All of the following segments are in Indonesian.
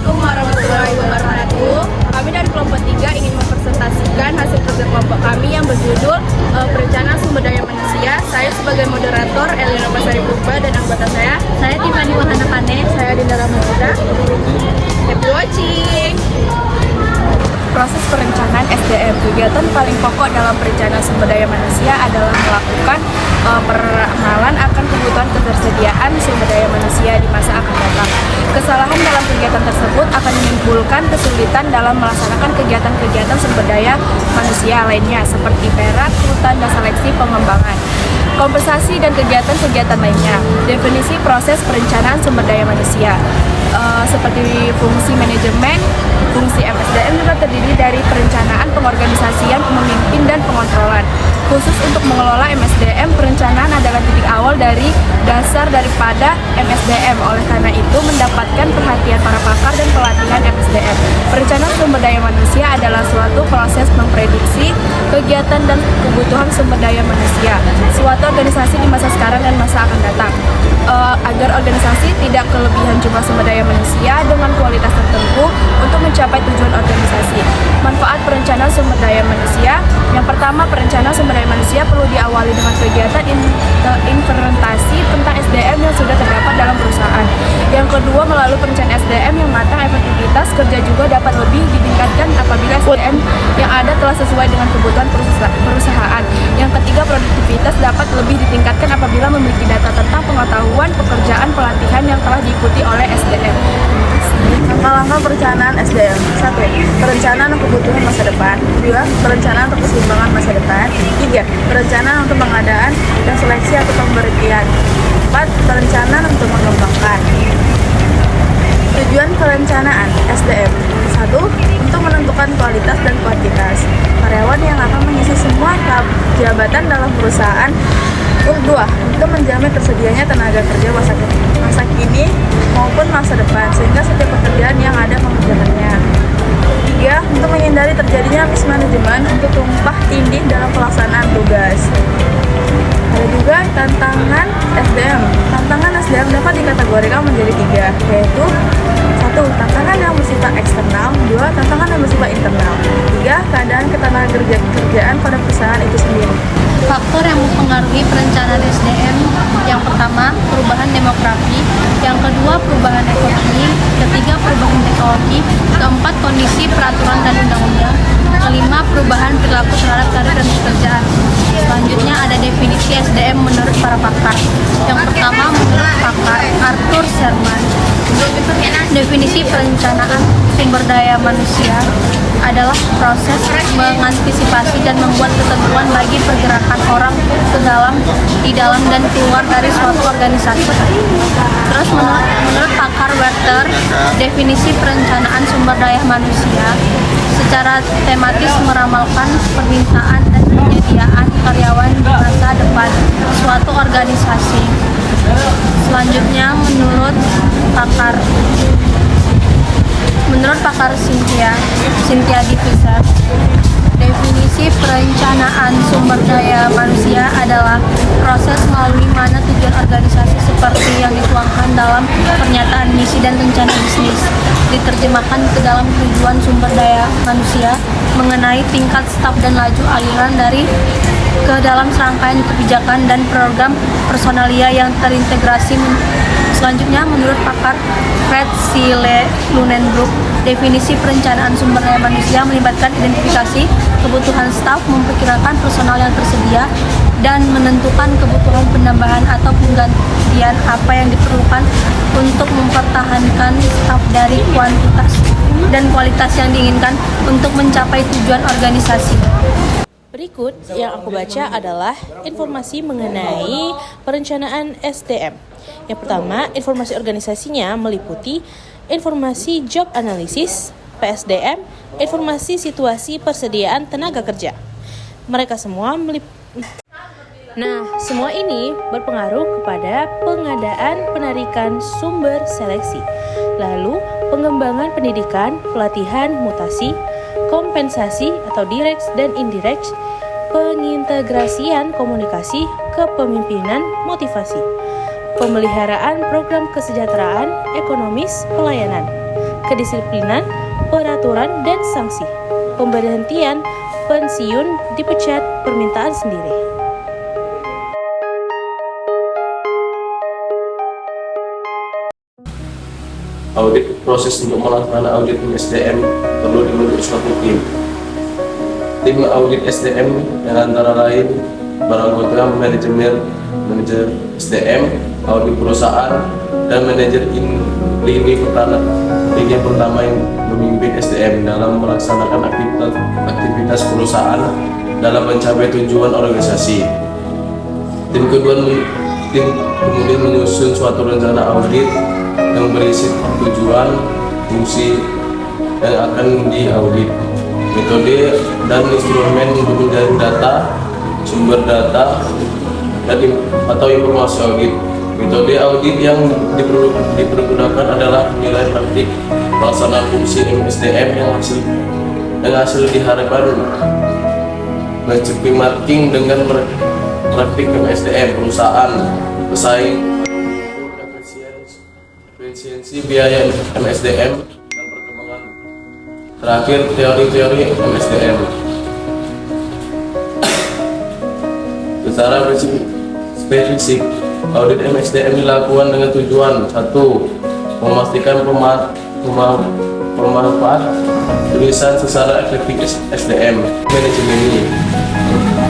Assalamualaikum warahmatullahi wabarakatuh. Kami dari kelompok 3 ingin mempresentasikan hasil kerja kelompok kami yang berjudul Perencanaan Sumber Daya Manusia. Saya sebagai moderator Elena Pasari Purba dan anggota saya Tiffany Wahana Pane, saya Dinda Ramadita. Happy watching. Proses perencanaan SDM. Kegiatan paling pokok dalam perencanaan sumber daya manusia adalah melakukan peramalan akan kebutuhan ketersediaan sumber daya manusia di masa akan datang. Kesalahan dalam kegiatan tersebut akan menimbulkan kesulitan dalam melaksanakan kegiatan-kegiatan sumber daya manusia lainnya seperti perak, hutan, dan seleksi pengembangan. Kompensasi dan kegiatan-kegiatan lainnya. Definisi proses perencanaan sumber daya manusia. Seperti fungsi manajemen, fungsi MSDM juga terdiri dari perencanaan, pengorganisasian, pemimpin, dan pengontrolan. Khusus untuk mengelola MSDM, perencanaan adalah titik awal dari dasar daripada MSDM. Oleh karena itu, mendapatkan perhatian para pakar dan pelatihan MSDM. Perencanaan sumber daya manusia adalah suatu proses memprediksi kegiatan dan kebutuhan sumber daya manusia suatu organisasi di masa sekarang dan masa akan datang. Agar organisasi tidak kelebihan jumlah sumber daya manusia dengan kualitas tertentu untuk mencapai tujuan organisasi. Manfaat perencanaan sumber daya manusia. Yang pertama, perencanaan sumber daya manusia perlu diawali dengan kegiatan implementasi tentang SDM yang sudah terdapat dalam perusahaan. Yang kedua, melalui perencanaan SDM yang matang, efektivitas kerja juga dapat lebih ditingkatkan apabila SDM yang ada telah sesuai dengan kebutuhan perusahaan. Yang ketiga, produktivitas dapat lebih ditingkatkan apabila memiliki data tentang pengetahuan pekerjaan pelatihan yang telah diikuti oleh SDM. Langkah-langkah perencanaan SDM. 1. Perencanaan untuk kebutuhan masa depan. 2. Perencanaan untuk keseimbangan masa depan. 3. Perencanaan untuk pengadaan dan seleksi atau pemberian. 4. Perencanaan untuk mengembangkan. Tujuan perencanaan SDM. 1. Untuk menentukan kualitas dan kuantitas karyawan yang akan mengisi semua jabatan dalam perusahaan. 2. Untuk menjamin tersedianya tenaga kerja masa kini maupun masa depan sehingga setiap pekerjaan yang ada mengerjakannya. 3. Untuk menghindari terjadinya mismanajemen untuk tumpah tindih dalam pelaksanaan tugas. Ada juga tantangan SDM. Tantangan SDM dapat dikategorikan menjadi 3, yaitu 1. Tantangan yang bersifat eksternal. 2. Tantangan yang bersifat internal. 3. Keadaan ketenagakerjaan pada perusahaan itu sendiri. Faktor yang mempengaruhi perencanaan SDM. Yang pertama, perubahan demografi. Yang kedua, perubahan ekonomi. Ketiga, perubahan teknologi. Keempat, kondisi peraturan dan undang-undang. Kelima, perubahan perilaku terhadap karir dan pekerjaan. Selanjutnya ada definisi SDM menurut para pakar. Yang pertama, menurut pakar Arthur Sherman, definisi perencanaan sumber daya manusia adalah proses mengantisipasi dan membuat ketentuan bagi pergerakan orang di dalam dan keluar dari suatu organisasi. Terus menurut pakar Werther, definisi perencanaan sumber daya manusia secara tematis meramalkan permintaan dan penyediaan karyawan di masa depan suatu organisasi. Selanjutnya menurut pakar Cynthia Divisar, definisi perencanaan sumber daya manusia adalah proses melalui mana tujuan organisasi seperti yang dituangkan dalam pernyataan misi dan rencana bisnis diterjemahkan ke dalam tujuan sumber daya manusia mengenai tingkat staf dan laju aliran dari ke dalam serangkaian kebijakan dan program personalia yang terintegrasi. Selanjutnya, menurut pakar Fred C. Lunenburg, definisi perencanaan sumber daya manusia melibatkan identifikasi kebutuhan staf, memperkirakan personal yang tersedia, dan menentukan kebutuhan penambahan atau penggantian apa yang diperlukan untuk mempertahankan staf dari kuantitas dan kualitas yang diinginkan untuk mencapai tujuan organisasi. Berikut yang aku baca adalah informasi mengenai perencanaan SDM. Yang pertama, informasi organisasinya meliputi informasi job analysis, PSDM, informasi situasi persediaan tenaga kerja. Mereka semua semua ini berpengaruh kepada pengadaan penarikan sumber seleksi, lalu pengembangan pendidikan, pelatihan, mutasi, kompensasi atau direct dan indirect, pengintegrasian komunikasi, kepemimpinan, motivasi, pemeliharaan program kesejahteraan, ekonomis, pelayanan, kedisiplinan, peraturan, dan sanksi. Pemberhentian, pensiun, dipecat, permintaan sendiri. Audit proses untuk melaksanakan audit SDM perlu dibentuk suatu tim. Tim audit SDM yang antara lain beranggota manajer SDM, audit perusahaan, dan manajer lini pertama yang memimpin SDM dalam melaksanakan aktivitas perusahaan dalam mencapai tujuan organisasi. Tim kemudian menyusun suatu rencana audit yang berisi tujuan, fungsi yang akan diaudit, metode dan instrumen untuk mencari data, sumber data, atau informasi audit. Metode audit yang dipergunakan adalah nilai praktik pelaksanaan fungsi SDM yang hasil diharapkan benchmarking dengan praktik SDM perusahaan, pesaing, efisiensi biaya MSDM, dan perkembangan terakhir teori-teori MSDM. Secara spesifik, audit MSDM dilakukan dengan tujuan: 1. Memastikan pemanfaat tulisan secara efektif SDM manajemen ini.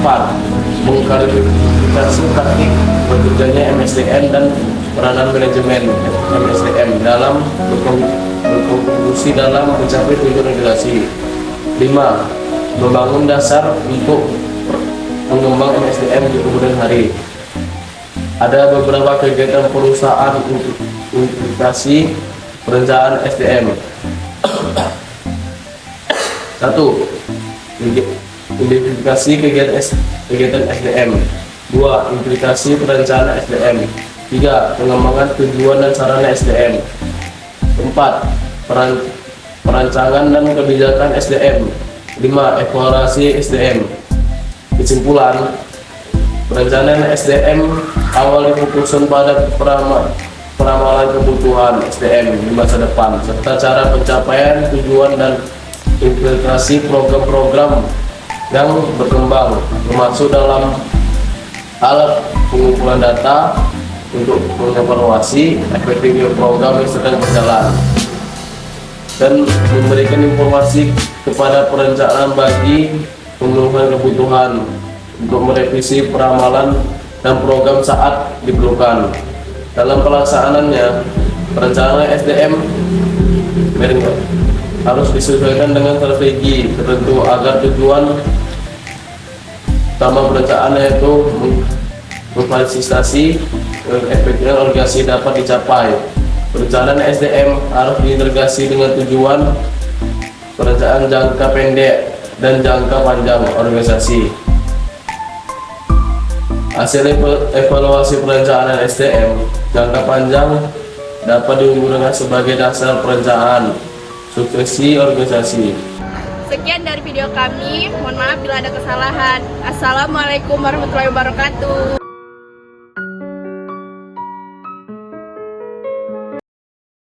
4. Mengklarifikasi praktik bekerjanya MSDM dan peranan manajemen MSDM dalam berkontribusi dalam mencapai tujuan organisasi. 5. Membangun dasar untuk mengembang MSDM di kemudian hari. Ada beberapa kegiatan perusahaan untuk implementasi perencanaan SDM. 1. Identifikasi kegiatan SDM. 2. Implikasi perencanaan SDM. 3. Pengembangan tujuan dan sarana SDM. 4. Perancangan dan kebijakan SDM. 5. Evaluasi SDM. Kesimpulan, perencanaan SDM awal difokuskan pada peramalan kebutuhan SDM di masa depan, serta cara pencapaian tujuan dan implementasi program-program yang berkembang, termasuk dalam hal pengumpulan data untuk mengevaluasi efektivitas program yang sedang berjalan dan memberikan informasi kepada perencanaan bagi pemenuhan kebutuhan untuk merevisi peramalan dan program saat diperlukan. Dalam pelaksanaannya, perencanaan SDM harus disesuaikan dengan strategi tertentu agar tujuan utama perencanaan, yaitu memfasilitasi efektivitas organisasi dapat dicapai. Perencanaan SDM harus diintegrasi dengan tujuan perencanaan jangka pendek dan jangka panjang organisasi. Hasil evaluasi perencanaan SDM jangka panjang dapat digunakan sebagai dasar perencanaan suksesi organisasi. Sekian dari video kami. Mohon maaf bila ada kesalahan. Assalamualaikum warahmatullahi wabarakatuh.